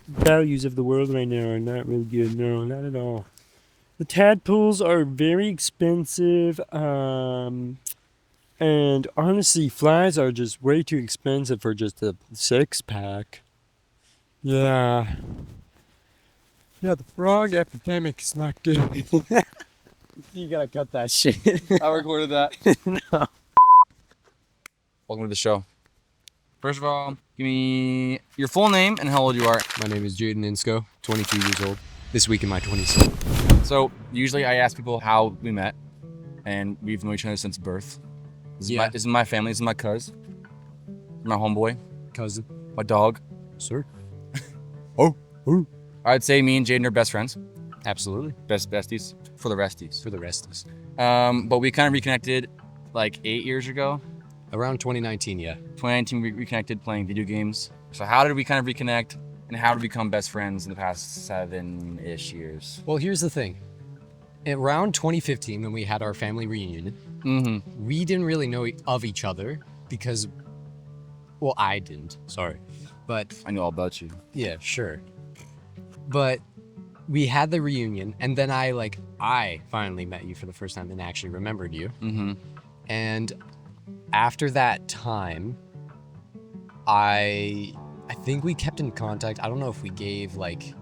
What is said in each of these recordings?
values of the world right now are not really good. No, not at all. The tadpoles are very expensive. And honestly, flies are just way too expensive for just a 6-pack. Yeah. Yeah, the frog epidemic is not good. You gotta cut that shit. I recorded that. No. Welcome to the show. First of all, give me your full name and how old you are. My name is Jayden Inscho, 22 years old. This week in my 20s. So usually I ask people how we met, and we've known each other since birth. This is my family. This is my cuz, my homeboy, Cousin. my dog. Sir. I'd say me and Jayden are best friends, Absolutely. best besties for the resties. For the rest of us. But we kind of reconnected like 8 years ago. Around 2019, yeah. 2019 we reconnected playing video games. So how did we kind of reconnect, and how did we become best friends in the past 7-ish years? Well, here's the thing. Around 2015, when we had our family reunion, we didn't really know of each other because, well, I didn't. Sorry. But I know all about you. yeah, sure. But we had the reunion, and then I finally met you for the first time and actually remembered you. And after that time, I think we kept in contact. I don't know if we gave like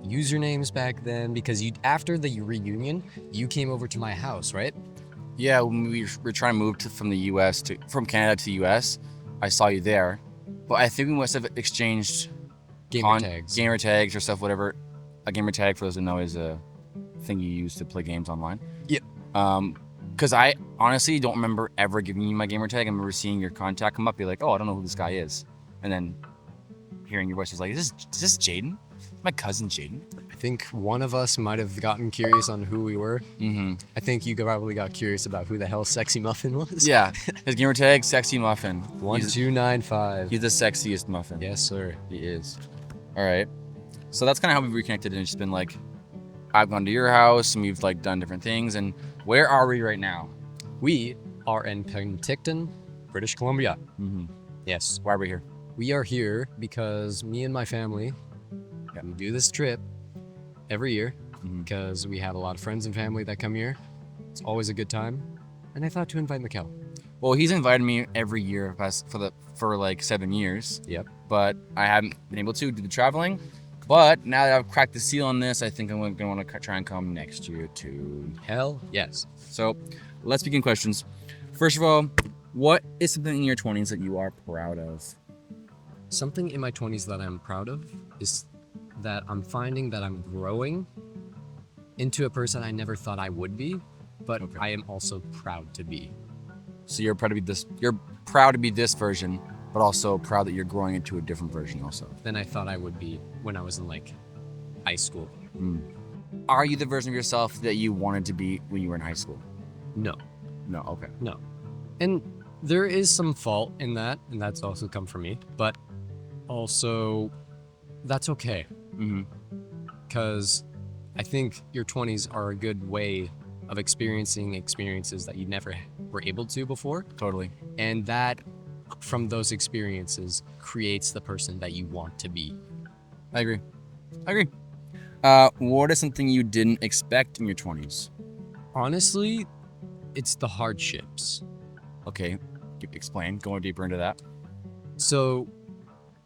usernames back then, because after the reunion, you came over to my house, right? Yeah, when we were trying to move from Canada to the US, I saw you there. But I think we must have exchanged Gamer tags. or stuff, whatever. A gamer tag, for those who know, is a thing you use to play games online. Yep. Because I honestly don't remember ever giving you my gamer tag. I remember seeing your contact come up, be like, oh, I don't know who this guy is. And then hearing your voice was like, is this Jayden? My cousin Jayden. I think one of us might have gotten curious on who we were. I think you probably got curious about who the hell Sexy Muffin was. Yeah, his gamer tag, Sexy Muffin. 1295. He's the sexiest muffin. Yes, sir. He is. All right. So that's kind of how we reconnected, and it's just been like, I've gone to your house and we've like done different things. And where are we right now? We are in Penticton, British Columbia. Yes. Why are we here? We are here because me and my family we do this trip every year because we have a lot of friends and family that come here. It's always a good time. And I thought to invite Mikkel. Well, he's invited me every year for like 7 years. Yep. But I haven't been able to do the traveling. But now that I've cracked the seal on this, I think I'm going to want to try and come next year too. Hell yes. So let's begin questions. First of all, what is something in your 20s that you are proud of? Something in my 20s that I'm proud of is that I'm finding that I'm growing into a person I never thought I would be, but I am also proud to be. So you're proud to be this. You're proud to be this version, but also proud that you're growing into a different version also. Than I thought I would be when I was in like high school. Are you the version of yourself that you wanted to be when you were in high school? No. No. Okay. No. And there is some fault in that, and that's also come from me, but also that's okay. Because I think your 20s are a good way of experiencing experiences that you never were able to before. Totally. And that, from those experiences, creates the person that you want to be. I agree. What is something you didn't expect in your 20s? Honestly, it's the hardships. Okay, explain. Going deeper into that. So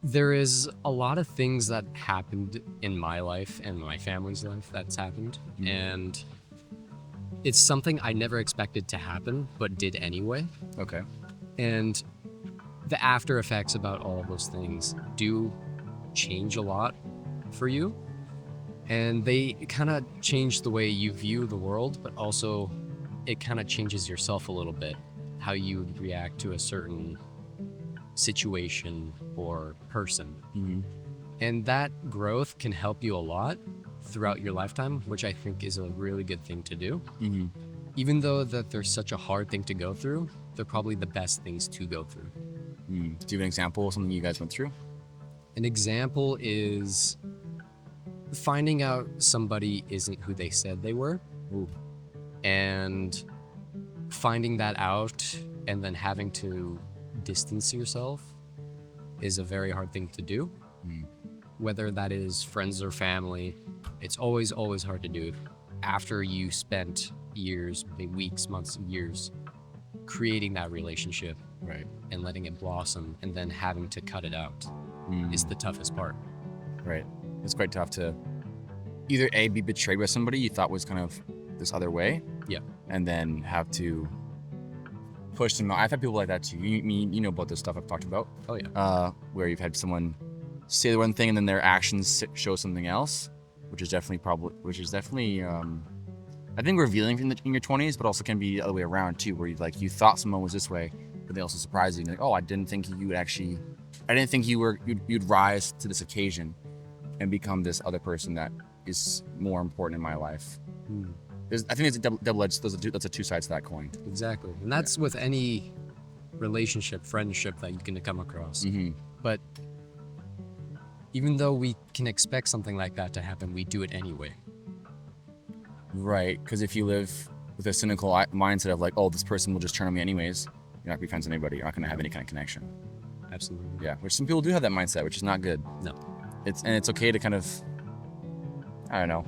there is a lot of things that happened in my life and my family's life that's happened. And it's something I never expected to happen, but did anyway. Okay. And the after effects about all of those things do change a lot for you. And they kind of change the way you view the world, but also it kind of changes yourself a little bit, how you react to a certain situation or person. And that growth can help you a lot throughout your lifetime, which I think is a really good thing to do. Even though that they're such a hard thing to go through, they're probably the best things to go through. Do you have an example of something you guys went through? An example is finding out somebody isn't who they said they were. And finding that out and then having to distance yourself is a very hard thing to do. whether that is friends or family, it's always hard to do after you spent years, maybe weeks, months, years creating that relationship Right. and letting it blossom, and then having to cut it out is the toughest part. Right. It's quite tough to either A, be betrayed by somebody you thought was kind of this other way. Yeah. And then have to push them out. I've had people like that too. You know about this stuff I've talked about. Oh yeah. Where you've had someone say the one thing and then their actions show something else, which is definitely I think revealing in your 20s, but also can be the other way around too, where you thought someone was this way, but they also surprised you. Like, oh, I didn't think you'd rise to this occasion and become this other person that is more important in my life. I think it's a double-edged. That's a two sides to that coin. Exactly, and that's with any relationship, friendship that you can come across. But even though we can expect something like that to happen, we do it anyway. Right, because if you live with a cynical mindset of like, oh, this person will just turn on me anyways, you're not gonna be friends with anybody. You're not gonna have any kind of connection. Absolutely. Yeah, which some people do have that mindset, which is not good. No. It's okay to kind of, I don't know,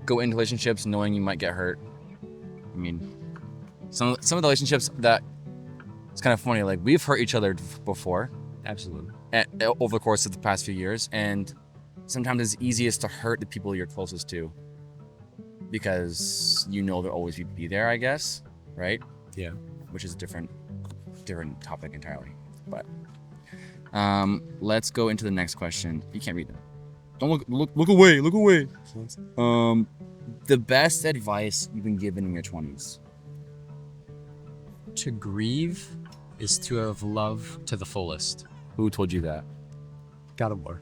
go into relationships knowing you might get hurt. I mean, some of the relationships that it's kind of funny. Like we've hurt each other before. Absolutely. Over the course of the past few years, and sometimes it's easiest to hurt the people you're closest to because you know they'll always be there, I guess, right? Yeah. Which is a different topic entirely. But let's go into the next question. You can't read them. Don't look away. Look away. The best advice you've been given in your 20s. To grieve is to have love to the fullest. Who told you that? God of War.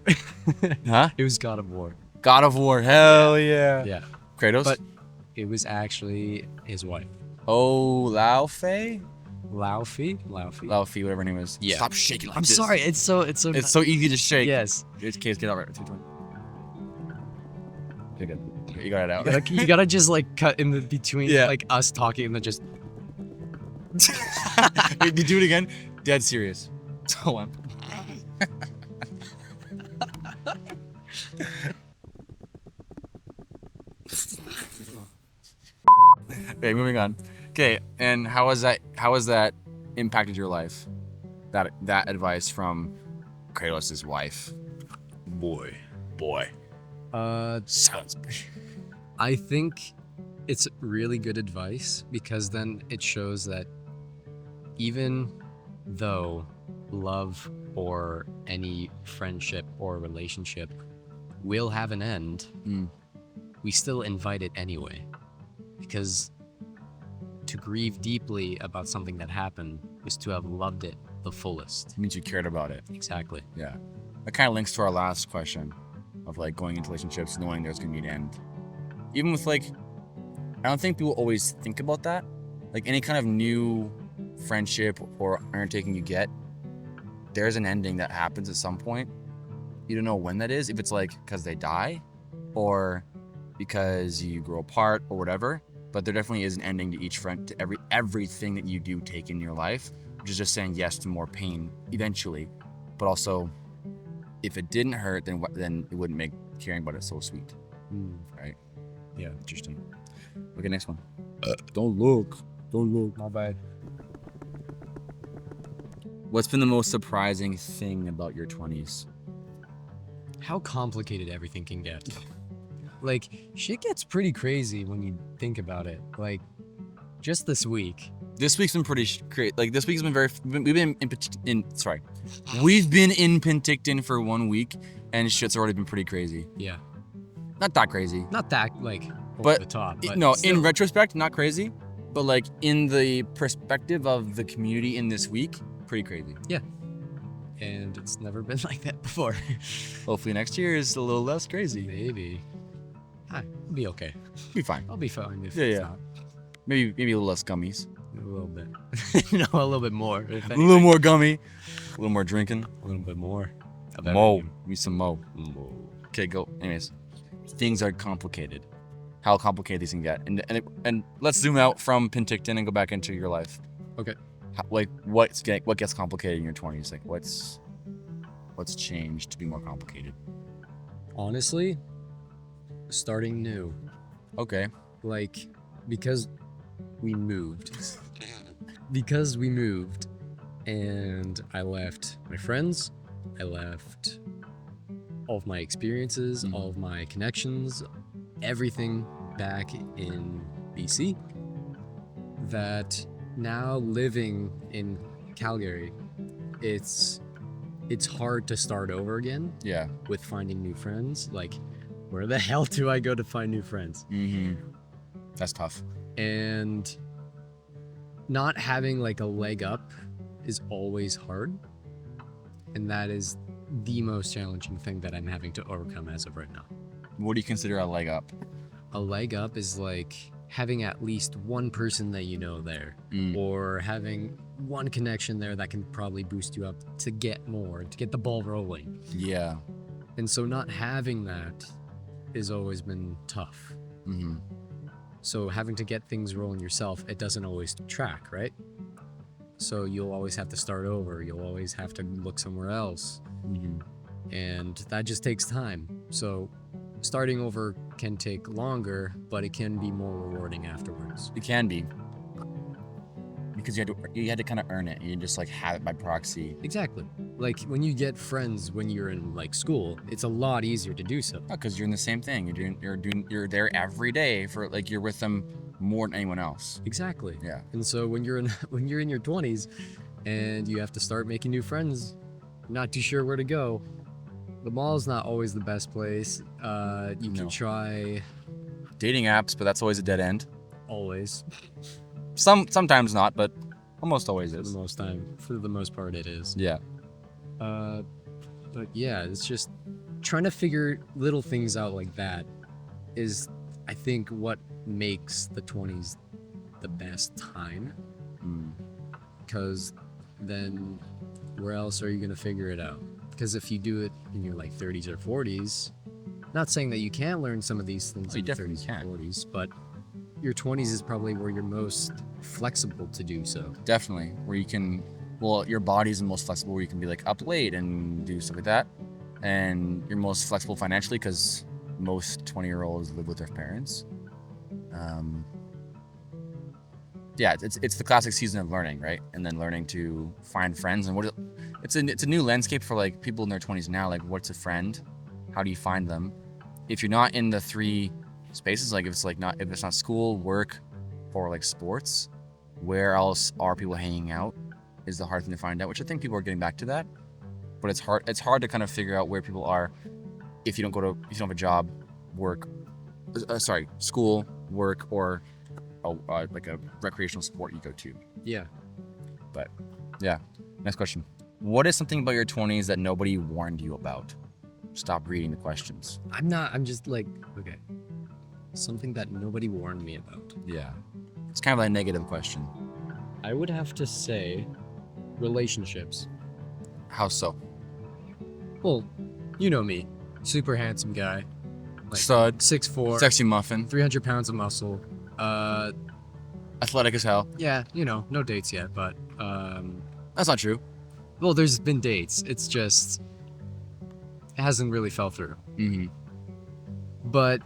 Huh? It was God of War. God of War. Hell yeah. Yeah. Kratos? But it was actually his wife. Oh, Laufey? Laufey, Laufey, whatever her name is. Yeah. Stop shaking like I'm this. sorry. It's so. It's so easy to shake. Yes. It's case, get out right. 220. Okay, good. You got it out. You gotta just like cut in the between Yeah. like us talking and then just. Wait, do it again. Dead serious. So on. Okay, moving on. Okay, and how has that impacted your life? That advice from Kratos' wife. Boy. Sounds. I think it's really good advice because then it shows that even though love or any friendship or relationship will have an end, we still invite it anyway. Because to grieve deeply about something that happened is to have loved it the fullest. It means you cared about it. Exactly. Yeah. That kind of links to our last question of like going into relationships knowing there's gonna be an end. Even with like, I don't think people always think about that. Like any kind of new friendship or undertaking you get, there's an ending that happens at some point. You don't know when that is, if it's like because they die or because you grow apart or whatever. But there definitely is an ending to each friend, to everything that you do take in your life, which is just saying yes to more pain eventually. But also, if it didn't hurt, then it wouldn't make caring about it so sweet, right? Yeah, interesting. Okay, next one. Don't look. My bad. What's been the most surprising thing about your 20s? How complicated everything can get. Like, shit gets pretty crazy when you think about it. Like, just this week. This week's been pretty great. Like this week's been we've been we've been in Penticton for 1 week, and shit's already been pretty crazy. Yeah. Not that crazy. Not that, like, over But the top. But No, still. in retrospect, not crazy. But like in the perspective of the community in this week, pretty crazy. Yeah. And it's never been like that before. Hopefully next year is a little less crazy. Maybe. I'll be okay. Be fine. I'll be fine if Yeah, it's yeah. not. Maybe a little less gummies. A little bit. No, a little bit more. If A little anything. more gummy. A little more drinking. A little bit more. of Mo. everything. Give me some mo. Okay, go. Anyways, things are complicated. How complicated these can get, and let's zoom out from Penticton and go back into your life. Okay. Like what gets complicated in your 20s? Like what's changed to be more complicated? Honestly, starting new. Okay. Like, because we moved. Because we moved, and I left my friends, I left all of my experiences, all of my connections, everything back in BC. That now living in Calgary, it's hard to start over again Yeah. with finding new friends. Like, where the hell do I go to find new friends? Mm-hmm. That's tough. And not having like a leg up is always hard. And that is the most challenging thing that I'm having to overcome as of right now. What do you consider a leg up? A leg up is like having at least one person that you know there, or having one connection there that can probably boost you up to get more, to get the ball rolling. Yeah. And so not having that has always been tough. Mm-hmm. So having to get things rolling yourself, it doesn't always track, right? So you'll always have to start over. You'll always have to look somewhere else. Mm-hmm. And that just takes time. So starting over can take longer, but it can be more rewarding afterwards. It can be. Because you had to kind of earn it. You just like have it by proxy. Exactly. Like when you get friends when you're in like school, it's a lot easier to do so. Because you're in the same thing. You're there every day for like you're with them more than anyone else. Exactly. Yeah. And so when you're in your 20s and you have to start making new friends, not too sure where to go. The mall's not always the best place. You can try Dating apps, but that's always a dead end. always. Sometimes not, but almost always is. For the most part, it is. Yeah. But yeah, it's just trying to figure little things out like that is, I think, what makes the 20s the best time. Because then where else are you going to figure it out? Because if you do it in your like 30s or 40s, not saying that you can't learn some of these things in your 30s and 40s, but your 20s is probably where you're most flexible to do so. Definitely. Where you can, well, your body's the most flexible where you can be like up late and do stuff like that. And you're most flexible financially because most 20-year-olds live with their parents. Yeah, it's the classic season of learning, right? And then learning to find friends and it's a new landscape for like people in their 20s now. Like, what's a friend? How do you find them? If you're not in the three spaces, like if it's not school, work, or like sports, where else are people hanging out? Is the hard thing to find out. Which I think people are getting back to that, but it's hard. It's hard to kind of figure out where people are if you don't have a job, work, school, work, or like a recreational sport you go to. Yeah. But yeah, next question. What is something about your 20s that nobody warned you about? Stop reading the questions. I'm just like, okay. Something that nobody warned me about. Yeah. It's kind of like a negative question. I would have to say relationships. How so? Well, you know me. Super handsome guy. Like Stud. 6'4", Sexy muffin. 300 pounds of muscle. Athletic as hell. Yeah, no dates yet, but That's not true. well, there's been dates. It's just it hasn't really fell through. Mm-hmm. But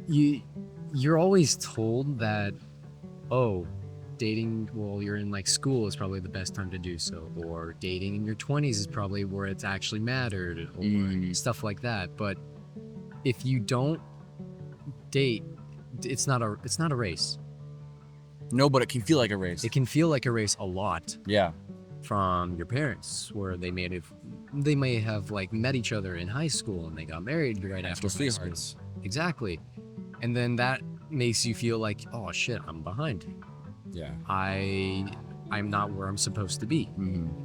you're always told that, oh, dating while you're in like school is probably the best time to do so, or dating in your 20s is probably where it's actually mattered, or stuff like that. But if you don't date, it's not a race. No, but it can feel like a race. It can feel like a race a lot. Yeah. From your parents, where they may have like met each other in high school and they got married right after high school. Exactly. And then that makes you feel like, oh shit, I'm behind. Yeah. I'm not where I'm supposed to be. Mm-hmm.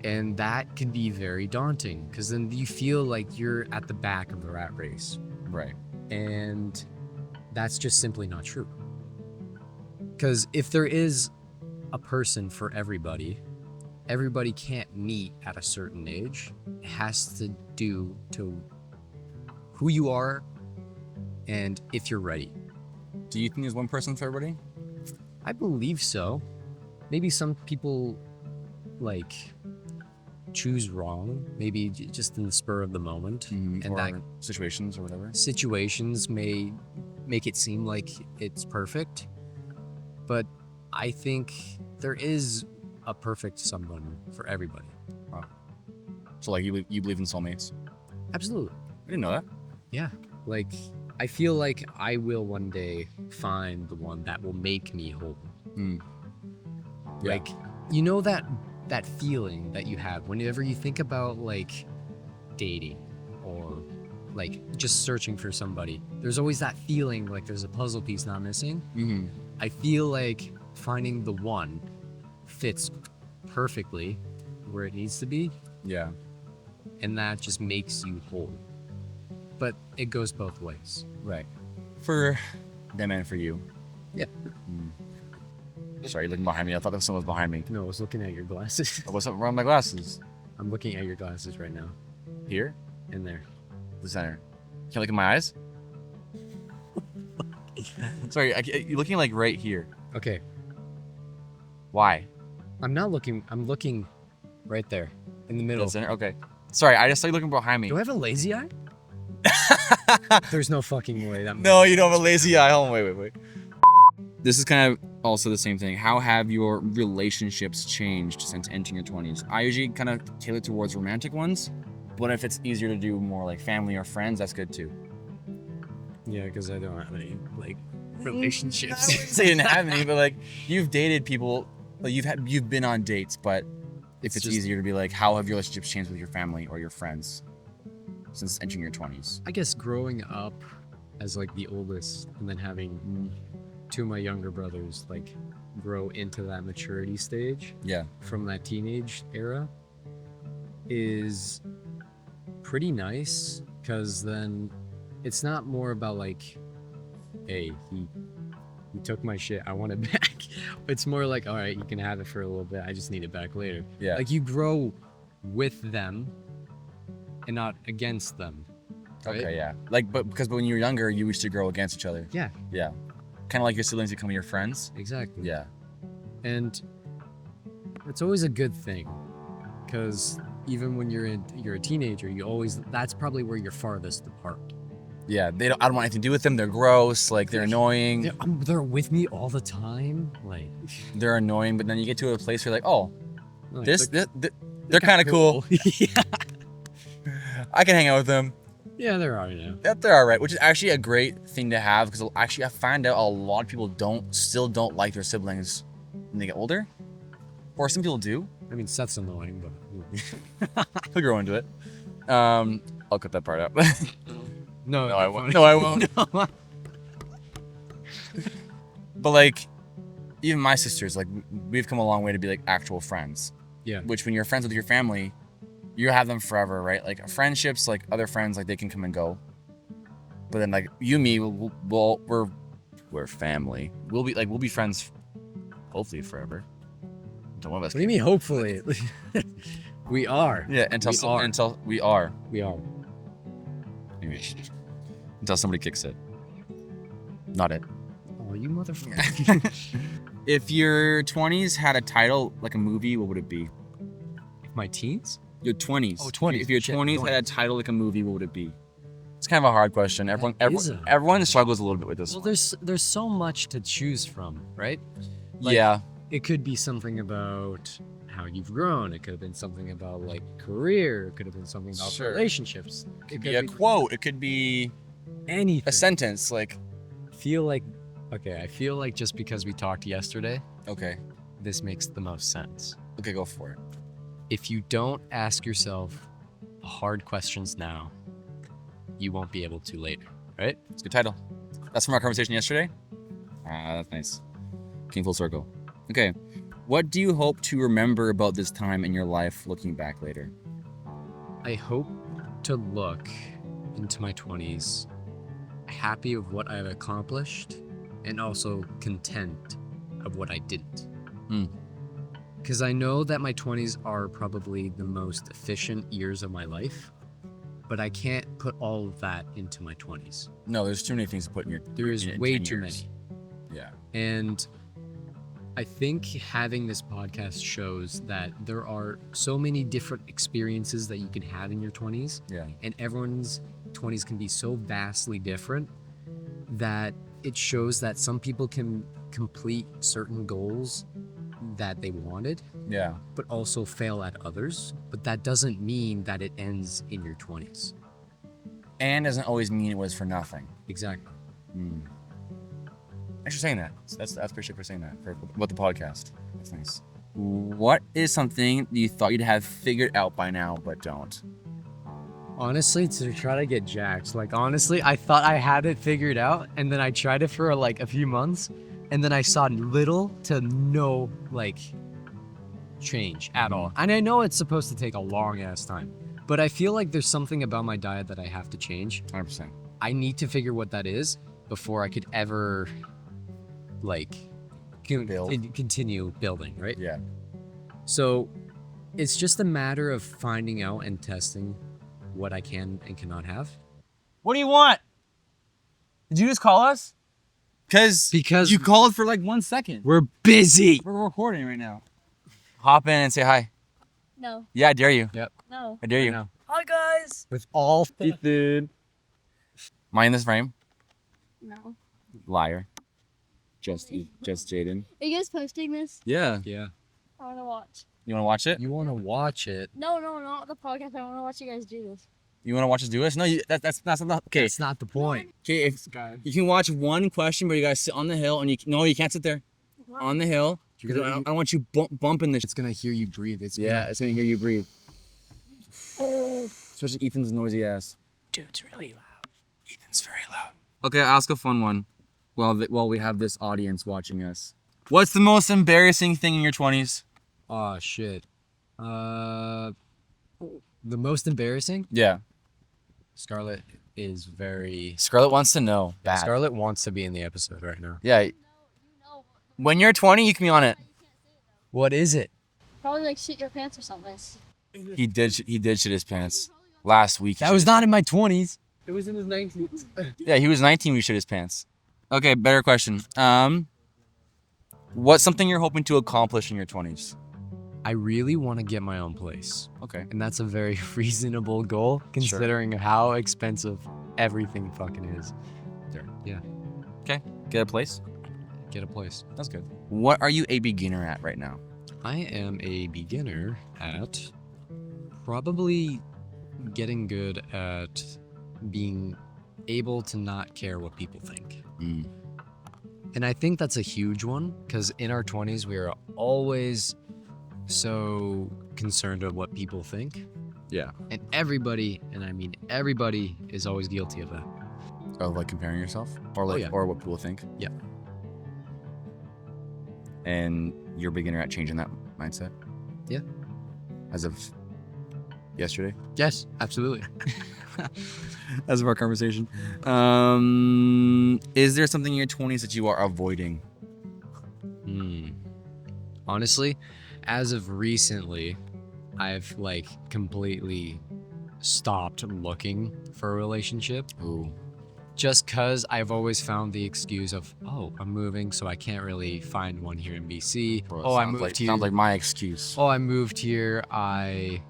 And that can be very daunting because then you feel like you're at the back of the rat race. Right. And that's just simply not true. Because if there is a person for everybody can't meet at a certain age. It has to do to who you are and if you're ready. Do you think there's one person for everybody? I believe so. Maybe some people like choose wrong, maybe just in the spur of the moment, and or that situations or whatever. situations may make it seem like it's perfect, but I think there is a perfect someone for everybody. So like you believe in soulmates? Absolutely. I didn't know that. Yeah. Like, I feel like I will one day find the one that will make me whole. Yeah. Like, you know that feeling that you have whenever you think about like dating or like just searching for somebody. There's always that feeling like there's a puzzle piece not missing. Mm-hmm. I feel like finding the one fits perfectly where it needs to be, Yeah. and that just makes you whole. But it goes both ways. Right. For them and for you. Yeah. Sorry, you're looking behind me. I thought that someone was behind me. No, I was looking at your glasses. What's up wrong with my glasses? I'm looking at your glasses right now. Here? In there. The center. Can't look in my eyes? Sorry, you're looking like right here. Okay. Why? I'm not looking. I'm looking right there in the middle. The center? Okay. Sorry, I just saw you looking behind me. Do I have a lazy eye? There's no fucking way. No, you don't have a lazy eye. Hold on, wait. This is kind of also the same thing. How have your relationships changed since entering your 20s? I usually kind of tailor towards romantic ones, but if it's easier to do more like family or friends, that's good too. Yeah, because I don't have any like I relationships. wouldn't say you didn't have any, but like you've dated people, like you've been on dates, but if it's just- easier to be like, how have your relationships changed with your family or your friends since entering your 20s? I guess growing up as like the oldest and then having two of my younger brothers like grow into that maturity stage Yeah. from that teenage era is pretty nice, because then it's not more about like, hey, he took my shit, I want it back. It's more like, all right, you can have it for a little bit, I just need it back later. Yeah. Like, you grow with them and not against them. Right? Okay, yeah. Like, but when you were younger, you used to grow against each other. Yeah, Yeah. Kind of like your siblings becoming your friends. exactly. Yeah. And it's always a good thing, because even when you're a teenager, that's probably where you're farthest apart. Yeah. I don't want anything to do with them. They're gross. Like they're annoying. They're with me all the time. Like, They're annoying. But then you get to a place where you're like, oh, like, they're kind of cool. yeah. I can hang out with them. Yeah, there are, you know. They're all right, which is actually a great thing to have, because actually I find out a lot of people still don't like their siblings when they get older, or some people do. I mean, Seth's annoying, but He'll grow into it. I'll cut that part out. no, No, I won't. No, I won't. But like, even my sisters, like we've come a long way to be like actual friends. Yeah. Which when you're friends with your family, you have them forever, right? Like friendships, like other friends, like they can come and go. But then like you and me, we're family. We'll be friends, hopefully forever. Don't one of us. What do you mean? Hopefully, we are. Yeah, until we are. We are. Anyway, until somebody kicks it. Not it. Oh, you motherfucker! If your 20s had a title like a movie, what would it be? My teens? Your 20s. Oh, 20s. If your Shit, 20s had a title like a movie, what would it be? It's kind of a hard question. is Everyone struggles a little bit with this. Well, there's so much to choose from, right? Like, Yeah. It could be something about how you've grown. It could have been something about like career. It could have been something about Sure. relationships. It could be a quote. It could be anything. a sentence. Like, I feel like just because we talked yesterday, okay, this makes the most sense. okay, go for it. If you don't ask yourself hard questions now, you won't be able to later, right? It's a good title. That's from our conversation yesterday. Ah, that's nice. Came full circle. Okay, what do you hope to remember about this time in your life looking back later? I hope to look into my 20s happy of what I've accomplished and also content of what I didn't. Because I know that my 20s are probably the most efficient years of my life, but I can't put all of that into my 20s. No, there's too many things to put in your. There is in way 10 too years. many. Yeah. And I think having this podcast shows that there are so many different experiences that you can have in your 20s, Yeah. and everyone's 20s can be so vastly different that it shows that some people can complete certain goals that they wanted, Yeah. but also fail at others. But that doesn't mean that it ends in your 20s. And doesn't always mean it was for nothing. Exactly. Thanks for saying that. That's appreciate for saying that about the podcast. That's nice. What is something you thought you'd have figured out by now but don't? Honestly, to try to get jacked. Like, honestly, I thought I had it figured out, and then I tried it for like a few months, and then I saw little to no like change at all. And I know it's supposed to take a long ass time, but I feel like there's something about my diet that I have to change. 100%. I need to figure what that is before I could ever like continue building, right? Yeah. So it's just a matter of finding out and testing what I can and cannot have. What do you want? Did you just call us? Because Because you called for like 1 second. we're busy. We're recording right now. Hop in and say hi. No. Yeah, I dare you. No. I dare you. know. Hi guys. With all Ethan. Am I in this frame? No. Liar. Just Jayden. Are you guys posting this? Yeah. Yeah. I want to watch. You want to watch it? You want to watch it? No, not the podcast. I want to watch you guys do this. You want to watch us do this? No, that's not okay. That's not the point. Okay, if you can watch one question, but you guys sit on the hill, and you can't sit there on the hill. Because I don't want you bumping this. It's gonna hear you breathe. It's It's gonna hear you breathe. Especially Ethan's noisy ass. dude, it's really loud. Ethan's very loud. Okay, I'll ask a fun one. While we have this audience watching us, what's the most embarrassing thing in your 20s? Oh shit. The most embarrassing. Yeah, Scarlett is very. Scarlett wants to know. Bad. Scarlett wants to be in the episode right now. Yeah. When you're 20, you can be on it. What is it? Probably like shit your pants or something. He did shit his pants last week. That was not in my 20s. It was in his 19th. Yeah, he was 19 when he shit his pants. Okay, better question. What's something you're hoping to accomplish in your 20s? I really want to get my own place. Okay. And that's a very reasonable goal considering how expensive everything fucking is. Get a place? Get a place. That's good. What are you a beginner at right now? I am a beginner at probably getting good at being able to not care what people think. And I think that's a huge one because in our 20s, we are always so concerned of what people think. Yeah. And everybody, and I mean everybody, is always guilty of that. Of like comparing yourself? Or like yeah. or what people think? Yeah. And you're a beginner at changing that mindset? Yeah. As of yesterday? Yes, absolutely. As of our conversation. Is there something in your 20s that you are avoiding? Honestly, as of recently, I've like completely stopped looking for a relationship. Ooh. Just because I've always found the excuse of, oh, I'm moving, so I can't really find one here in BC. Bro, Oh, I moved here. Sounds like my excuse. Oh, I moved here. I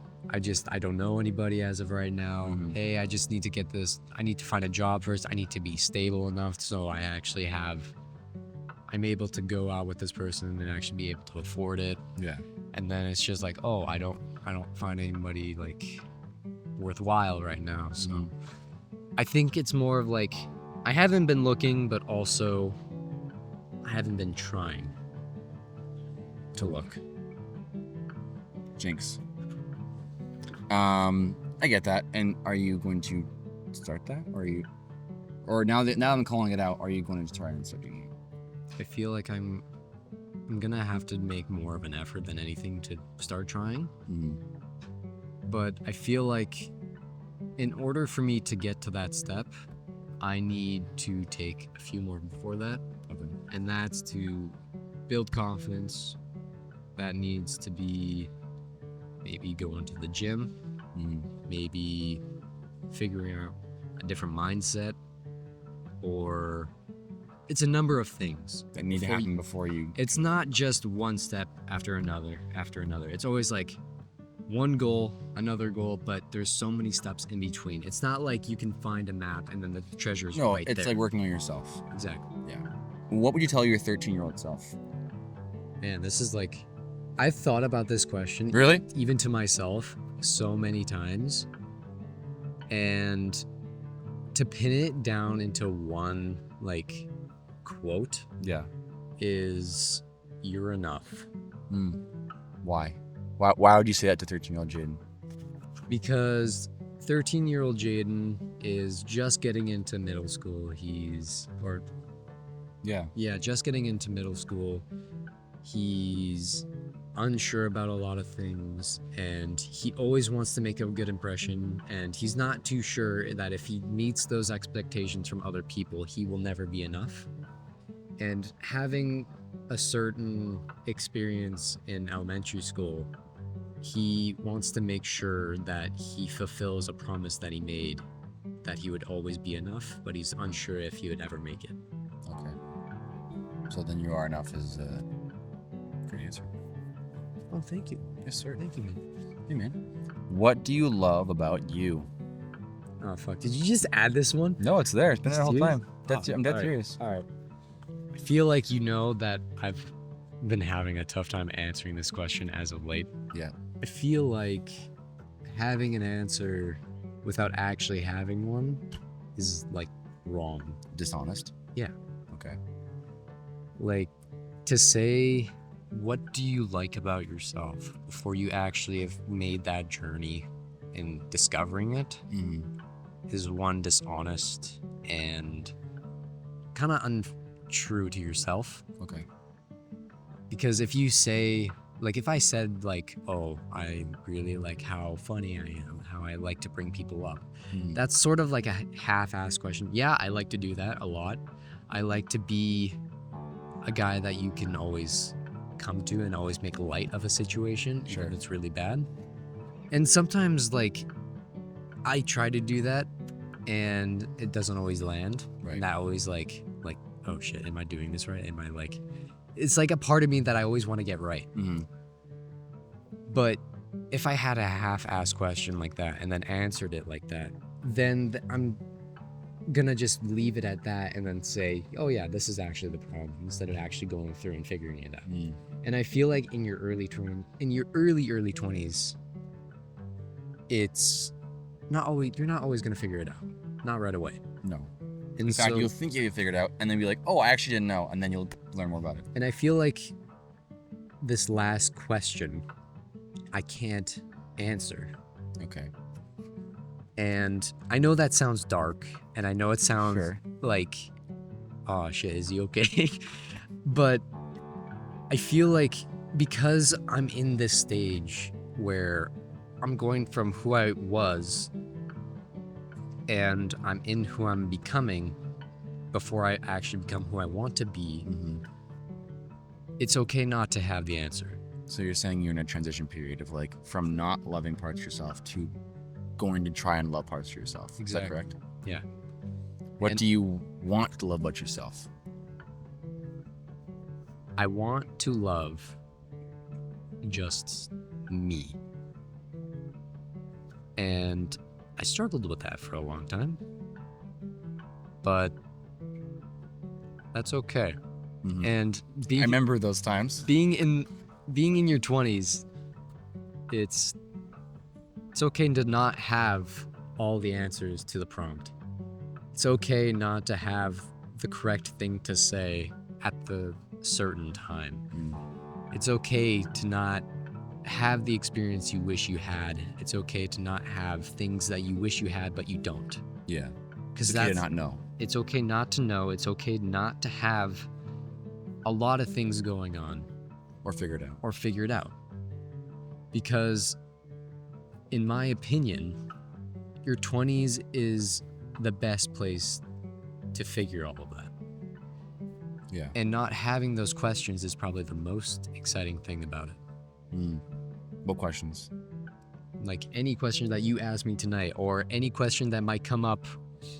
don't know anybody as of right now. Mhm. Hey, I just need to get this. I need to find a job first. I need to be stable enough so I'm able to go out with this person and actually be able to afford it. Yeah. And then it's just like, oh, I don't find anybody like worthwhile right now. So Mhm. I think it's more of like I haven't been looking, but also I haven't been trying to look. Jinx. I get that. And are you going to start that? Or now I'm calling it out, are you going to try and start doing it? I feel like I'm gonna have to make more of an effort than anything to start trying. But I feel like in order for me to get to that step, I need to take a few more before that. Okay. And that's to build confidence. That needs to be maybe going to the gym, maybe figuring out a different mindset, or it's a number of things that need to before happen before you. It's not just one step after another. It's always like one goal, another goal, but there's so many steps in between. It's not like you can find a map and then the treasure is No, right it's there. like working on yourself. Exactly. What would you tell your 13-year-old self? Man, this is like, I've thought about this question Really? even to myself so many times, and to pin it down into one like quote Yeah. is "You're enough." Why? Why would you say that to 13-year-old Jayden? Because 13-year-old Jayden is just getting into middle school. Just getting into middle school. He's unsure about a lot of things, and he always wants to make a good impression, and he's not too sure that if he meets those expectations from other people, he will never be enough. And having a certain experience in elementary school, he wants to make sure that he fulfills a promise that he made, that he would always be enough, but he's unsure if he would ever make it. Okay. So then you are enough is a great answer. Oh, thank you. Yes, sir. Thank you, man. Hey, man. What do you love about you? Oh, fuck. Did you just add this one? No, it's there. It's been there the whole Serious? time. I'm dead alright. serious. All right. I feel like you know that I've been having a tough time answering this question as of late. Yeah. I feel like having an answer without actually having one is like wrong. Dishonest? Yeah. Okay. Like, to say, what do you like about yourself before you actually have made that journey in discovering it is one, dishonest and kind of untrue to yourself. Okay. Because if you say, like, if I said, like, oh, I really like how funny I am, how I like to bring people up, that's sort of like a half-assed question. Yeah, I like to do that a lot. I like to be a guy that you can always come to and always make light of a situation, Sure. even if it's really bad. And sometimes, like, I try to do that, and it doesn't always land. Right. And that always, like, oh shit, am I doing this right? Am I, like... It's like a part of me that I always want to get right. But if I had a half-assed question like that and then answered it like that, then I'm gonna just leave it at that and then say, oh yeah, this is actually the problem, instead of actually going through and figuring it out. And I feel like in your early 20s, it's not always, you're not always gonna figure it out. Not right away. No. And In fact, so, you'll think you figured it out, and then be like, oh, I actually didn't know, and then you'll learn more about it. and I feel like this last question, I can't answer. Okay. And I know that sounds dark, and I know it sounds Sure. like, oh shit, is he okay? But I feel like because I'm in this stage where I'm going from who I was and I'm in who I'm becoming before I actually become who I want to be, it's okay not to have the answer. So you're saying you're in a transition period of like from not loving parts of yourself to going to try and love parts of yourself. Exactly. Is that correct? Yeah. What And- do you want to love about yourself? I want to love just me. And I struggled with that for a long time. But that's okay. And I remember those times. being in your 20s, it's okay to not have all the answers to the prompt. It's okay not to have the correct thing to say at the certain time. It's okay to not have the experience you wish you had. It's okay to not have things that you wish you had but you don't. Yeah. Because It's okay that's to not know. it's okay not to know. It's okay not to have a lot of things going on Or figure it out. or figure it out. Because, in my opinion, your 20s is the best place to figure all of that. Yeah. And not having those questions is probably the most exciting thing about it. What questions? Like any question that you ask me tonight, or any question that might come up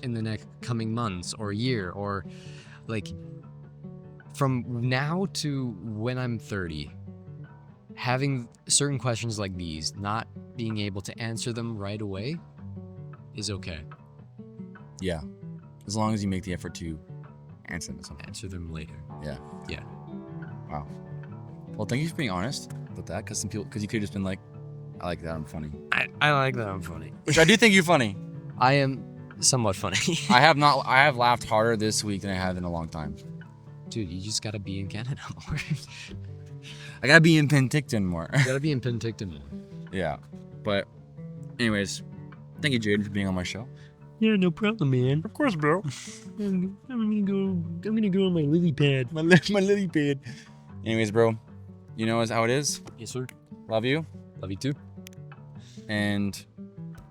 in the next coming months or year, or like from now to when I'm 30, having certain questions like these, not being able to answer them right away is okay. Yeah. As long as you make the effort to answer them at some point. Answer them later. Yeah. Yeah. Wow. Well, thank you for being honest with that, because you could have just been like, I like that, I'm funny. I like that I'm funny. Which I do think you're funny. I am somewhat funny. I have laughed harder this week than I have in a long time. Dude, you just gotta be in Canada more. I gotta be in Penticton more. You gotta be in Penticton more. Yeah. But anyways, thank you, Jayden, for being on my show. Yeah, no problem, man. Of course, bro. I'm gonna go on my lily pad. My lily pad. Anyways, bro, you know how it is. Yes, sir. Love you. Love you too. And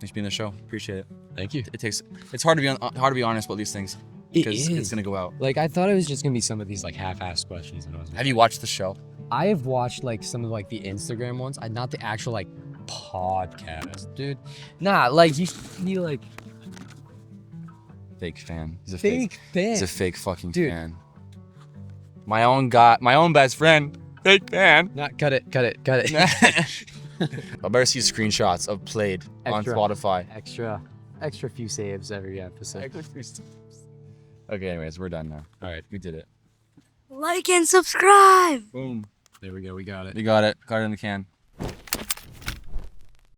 thanks for being on the show. Appreciate it. Thank you. It's hard to be honest about these things because it's gonna go out. Like, I thought it was just gonna be some of these like half-assed questions, and I was Have you watched the show? I have watched like some of like the Instagram ones, not the actual like podcast, dude. Nah, like you like Fake fan. He's a fake fan. He's a fake fucking Dude. fan. My own best friend. Fake fan. Not cut it. I better see screenshots of played Extra. on Spotify. Extra few saves every episode. Okay, anyways, we're done now. All right, We did it. Like and subscribe. Boom. there we go. We got it. We got it. Got it in the can.